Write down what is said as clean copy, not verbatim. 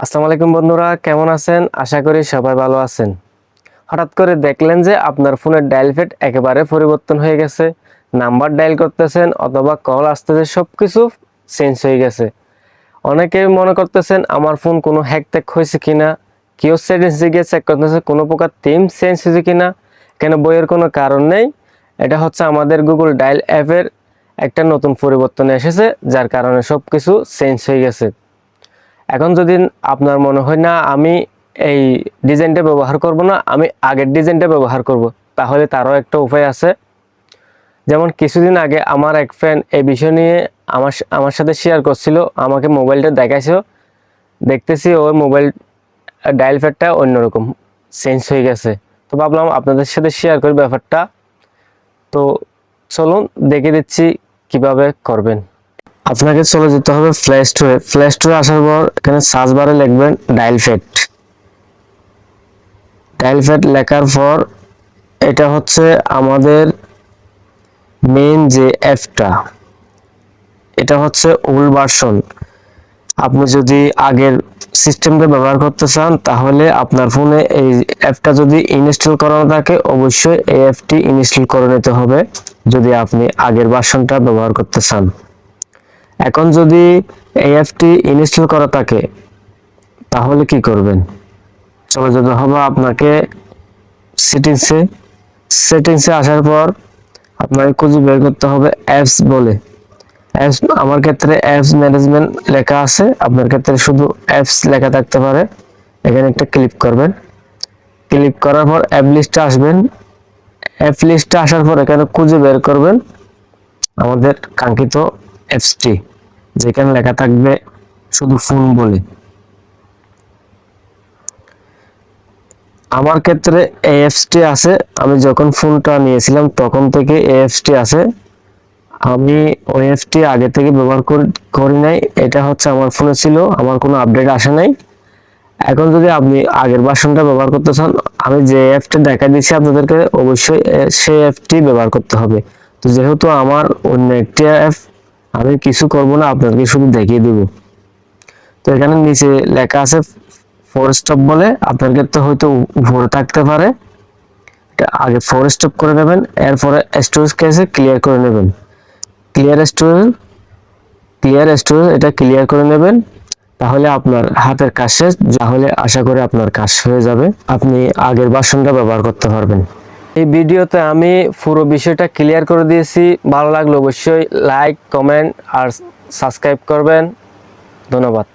আসসালামু আলাইকুম বন্ধুরা, কেমন আছেন? আশা করি সবাই ভালো আছেন। হঠাৎ করে দেখলেন যে আপনার ফোনের ডায়াল প্যাড একেবারে পরিবর্তন হয়ে গেছে, নাম্বার ডায়াল করতেছেন অথবা কল আসতেছে সবকিছু চেঞ্জ হয়ে গেছে। অনেকেই মনে করতেছেন আমার ফোন কোনো হ্যাক হয়েছে কিনা, কেউ সেটিংসে গিয়ে চেক করতেছে কোনো প্রকার থিম চেঞ্জ হয়েছে কিনা। কেন বইয়ের কোনো কারণ নেই, এটা হচ্ছে আমাদের গুগল ডায়াল অ্যাপের একটা নতুন পরিবর্তন এসেছে, যার কারণে সবকিছু চেঞ্জ হয়ে গেছে। এখন যদি আপনার মনে হয় না আমি এই ডিজাইনটা ব্যবহার করব না, আমি আগের ডিজাইনটা ব্যবহার করব, তাহলে তারও একটা উপায় আছে। যেমন কিছুদিন আগে আমার এক ফ্রেন্ড এই বিষয় নিয়ে আমার সাথে শেয়ার করছিল, আমাকে মোবাইলটা দেখাইছিল। দেখতেছি ওর মোবাইল ডায়াল প্যাডটা অন্যরকম চেঞ্জ হয়ে গেছে। তো ভাবলাম আপনাদের সাথে শেয়ার করি ব্যাপারটা। তো চলুন দেখে দিচ্ছি কিভাবে করবেন। আপনাকে চলে যেতে হবে প্লে স্টোরে আসার পর এখানে সার্চ বারে লিখবেন ডায়াল প্যাড লেখার পর এটা হচ্ছে আমাদের মেইন যে অ্যাপটা, এটা হচ্ছে ওল্ড ভার্সন। আপনি যদি আগের সিস্টেমটা ব্যবহার করতে চান তাহলে আপনার ফোনে এই অ্যাপটা যদি ইনস্টল করানো থাকে অবশ্যই এই অ্যাপটি ইনস্টল করে নিতে হবে যদি আপনি আগের ভার্সনটা ব্যবহার করতে চান। এখন যদি এই অ্যাপটি ইনস্টল করা থাকে তাহলে কি করবেন? চলে যেতে হবে আপনাকে সেটিংসে আসার পর আপনাকে খুঁজে বের করতে হবে অ্যাপস বলে। অ্যাপস, আমার ক্ষেত্রে অ্যাপস ম্যানেজমেন্ট লেখা আছে, আপনার ক্ষেত্রে শুধু অ্যাপস লেখা থাকতে পারে। এখানে একটা ক্লিক করবেন, ক্লিক করার পর অ্যাপ লিস্টে আসবেন। অ্যাপ লিস্টে আসার পর এখানে খুঁজে বের করবেন আমাদের কাঙ্ক্ষিত অ্যাপসটি, যেখানে লেখা থাকবে শুধু ফোন বলে। আমার ক্ষেত্রে এএফসটি আছে, আমি যখন ফোনটা নিয়েছিলাম তখন থেকে এএফসটি আছে। আমি ওএফটি আগে থেকে ব্যবহার করি নাই, এটা হচ্ছে আমার ফোনে ছিল, আমার কোনো আপডেট আসে নাই। এখন যদি আপনি আগের ভার্সনটা ব্যবহার করতে চান, আমি যে অ্যাপটা দেখা দিচ্ছি আপনাদেরকে অবশ্যই সেই অ্যাপটি ব্যবহার করতে হবে। তো যেহেতু আমার অন্য একটি অ্যাপ, আমি কিছু করব না, আপনাদেরকে শুধু দেখিয়ে দেব। তো এখানে নিচে লেখা আছে ফোর স্টপ বলে, আপনার ক্ষেত্রে হয়তো উপরে থাকতে পারে। আগে ফোর স্টপ করে নেবেন, এরপরে স্টোরেজ কেসে ক্লিয়ার করে নেবেন। ক্লিয়ার স্টোরেজ এটা ক্লিয়ার করে নেবেন, তাহলে আপনার হাতের কাজ শেষ। তাহলে আশা করি আপনার কাজ হয়ে যাবে, আপনি আগের ভার্সনটা ব্যবহার করতে পারবেন। এই ভিডিওতে আমি পুরো বিষয়টা ক্লিয়ার করে দিয়েছি। ভালো লাগলে অবশ্যই লাইক, কমেন্ট আর সাবস্ক্রাইব করবেন। ধন্যবাদ।